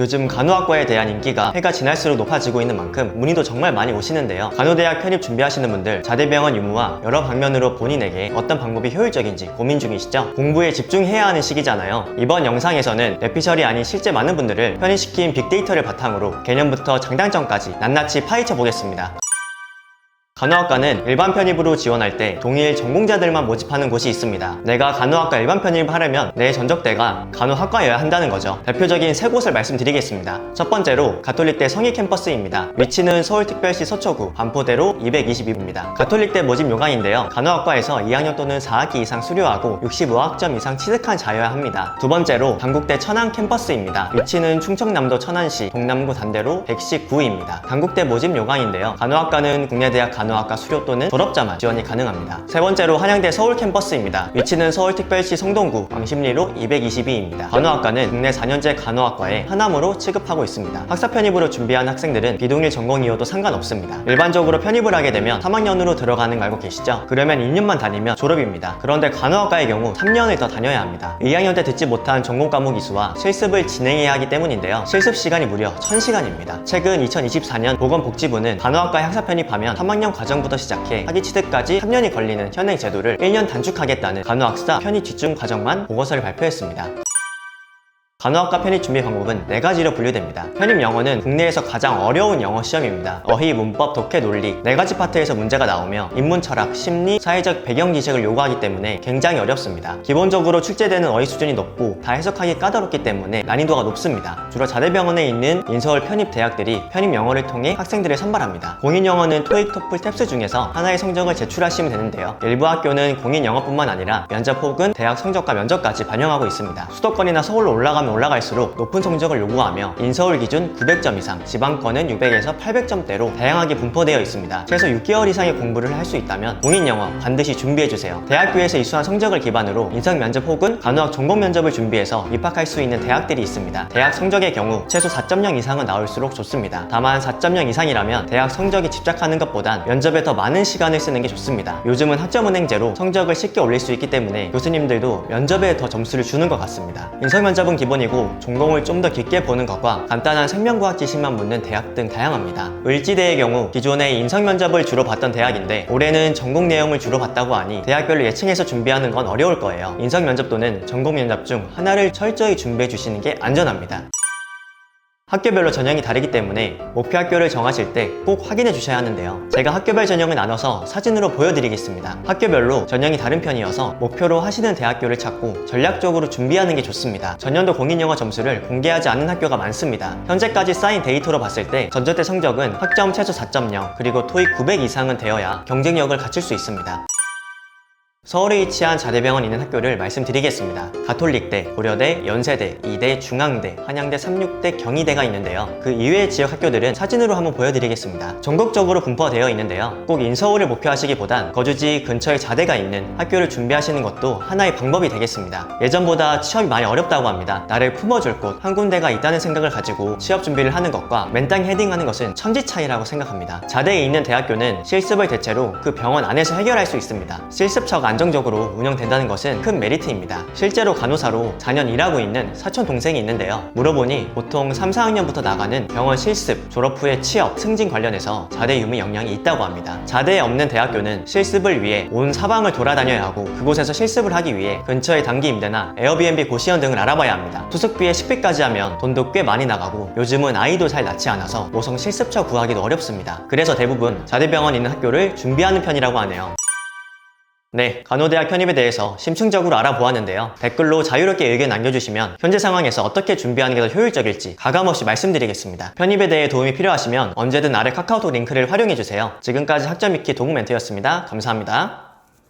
요즘 간호학과에 대한 인기가 해가 지날수록 높아지고 있는 만큼 문의도 정말 많이 오시는데요. 간호대학 편입 준비하시는 분들 자대병원 유무와 여러 방면으로 본인에게 어떤 방법이 효율적인지 고민 중이시죠? 공부에 집중해야 하는 시기잖아요. 이번 영상에서는 뇌피셜이 아닌 실제 많은 분들을 편입시킨 빅데이터를 바탕으로 개념부터 장단점까지 낱낱이 파헤쳐 보겠습니다. 간호학과는 일반 편입으로 지원할 때 동일 전공자들만 모집하는 곳이 있습니다. 내가 간호학과 일반 편입을 하려면 내 전적대가 간호학과여야 한다는 거죠. 대표적인 세 곳을 말씀드리겠습니다. 첫 번째로 가톨릭대 성희 캠퍼스입니다. 위치는 서울특별시 서초구 반포대로 222입니다. 가톨릭대 모집 요강인데요. 간호학과에서 2학년 또는 4학기 이상 수료하고 65학점 이상 취득한 자여야 합니다. 두 번째로 단국대 천안 캠퍼스입니다. 위치는 충청남도 천안시 동남구 단대로 119입니다. 단국대 모집 요강인데요. 간호학과는 국내대학 간호학과 수료 또는 졸업자만 지원이 가능합니다. 세 번째로 한양대 서울 캠퍼스입니다. 위치는 서울특별시 성동구 왕십리로 222입니다. 간호학과는 국내 4년제 간호학과에 하나무로 취급하고 있습니다. 학사 편입으로 준비한 학생들은 비동일 전공이어도 상관없습니다. 일반적으로 편입을 하게 되면 3학년으로 들어가는 거 알고 계시죠? 그러면 2년만 다니면 졸업입니다. 그런데 간호학과의 경우 3년을 더 다녀야 합니다. 2학년 때 듣지 못한 전공 과목 이수와 실습을 진행해야 하기 때문인데요. 실습 시간이 무려 1000시간입니다. 최근 2024년 보건복지부는 간호학과에 학사 편입하면 3학년 과정부터 시작해 학위 취득까지 3년이 걸리는 현행 제도를 1년 단축하겠다는 간호학사 편입 집중 과정만 보고서를 발표했습니다. 간호학과 편입 준비 방법은 4가지로 분류됩니다. 편입 영어는 국내에서 가장 어려운 영어 시험입니다. 어휘, 문법, 독해, 논리 4가지 파트에서 문제가 나오며 인문, 철학, 심리, 사회적 배경 지식을 요구하기 때문에 굉장히 어렵습니다. 기본적으로 출제되는 어휘 수준이 높고 다 해석하기 까다롭기 때문에 난이도가 높습니다. 주로 자대병원에 있는 인서울 편입 대학들이 편입 영어를 통해 학생들을 선발합니다. 공인 영어는 토익, 토플, 탭스 중에서 하나의 성적을 제출하시면 되는데요. 일부 학교는 공인 영어뿐만 아니라 면접 혹은 대학 성적과 면접까지 반영하고 있습니다. 수도권이나 서울로 올라갈수록 높은 성적을 요구하며 인서울 기준 900점 이상, 지방권은 600에서 800점대로 다양하게 분포되어 있습니다. 최소 6개월 이상의 공부를 할 수 있다면 공인 영어 반드시 준비해주세요. 대학교에서 이수한 성적을 기반으로 인성 면접 혹은 간호학 전공 면접을 준비해서 입학할 수 있는 대학들이 있습니다. 대학 성적의 경우 최소 4.0 이상은 나올수록 좋습니다. 다만 4.0 이상이라면 대학 성적에 집착하는 것보단 면접에 더 많은 시간을 쓰는 게 좋습니다. 요즘은 학점은행제로 성적을 쉽게 올릴 수 있기 때문에 교수님들도 면접에 더 점수를 주는 것 같습니다. 인성 면접은 기본이고 전공을 좀 더 깊게 보는 것과 간단한 생명과학 지식만 묻는 대학 등 다양합니다. 을지대의 경우 기존에 인성 면접을 주로 봤던 대학인데 올해는 전공 내용을 주로 봤다고 하니 대학별로 예층해서 준비하는 건 어려울 거예요. 인성 면접 또는 전공 면접 중 하나를 철저히 준비해 주시는 게 안전합니다. 학교별로 전형이 다르기 때문에 목표 학교를 정하실 때 꼭 확인해 주셔야 하는데요. 제가 학교별 전형을 나눠서 사진으로 보여드리겠습니다. 학교별로 전형이 다른 편이어서 목표로 하시는 대학교를 찾고 전략적으로 준비하는 게 좋습니다. 전년도 공인영어 점수를 공개하지 않는 학교가 많습니다. 현재까지 쌓인 데이터로 봤을 때 전저때 성적은 학점 최소 4.0 그리고 토익 900 이상은 되어야 경쟁력을 갖출 수 있습니다. 서울에 위치한 자대병원 있는 학교를 말씀드리겠습니다. 가톨릭대, 고려대, 연세대, 이대, 중앙대, 한양대, 삼육대, 경희대가 있는데요. 그 이외의 지역 학교들은 사진으로 한번 보여드리겠습니다. 전국적으로 분포되어 있는데요. 꼭 인서울을 목표하시기보단 거주지 근처에 자대가 있는 학교를 준비하시는 것도 하나의 방법이 되겠습니다. 예전보다 취업이 많이 어렵다고 합니다. 나를 품어줄 곳 한 군데가 있다는 생각을 가지고 취업 준비를 하는 것과 맨땅 헤딩하는 것은 천지 차이라고 생각합니다. 자대에 있는 대학교는 실습을 대체로 그 병원 안에서 해결할 수 있습니다. 실습처가 안정적으로 운영된다는 것은 큰 메리트입니다. 실제로 간호사로 4년 일하고 있는 사촌 동생이 있는데요. 물어보니 보통 3, 4학년부터 나가는 병원 실습, 졸업 후에 취업, 승진 관련해서 자대 유무 역량이 있다고 합니다. 자대에 없는 대학교는 실습을 위해 온 사방을 돌아다녀야 하고 그곳에서 실습을 하기 위해 근처의 단기 임대나 에어비앤비 고시원 등을 알아봐야 합니다. 투숙비에 식비까지 하면 돈도 꽤 많이 나가고 요즘은 아이도 잘 낳지 않아서 모성 실습처 구하기도 어렵습니다. 그래서 대부분 자대병원 있는 학교를 준비하는 편이라고 하네요. 네, 간호대학 편입에 대해서 심층적으로 알아보았는데요. 댓글로 자유롭게 의견 남겨주시면 현재 상황에서 어떻게 준비하는 게 더 효율적일지 가감없이 말씀드리겠습니다. 편입에 대해 도움이 필요하시면 언제든 아래 카카오톡 링크를 활용해주세요. 지금까지 학점 익히 도구 멘트였습니다. 감사합니다.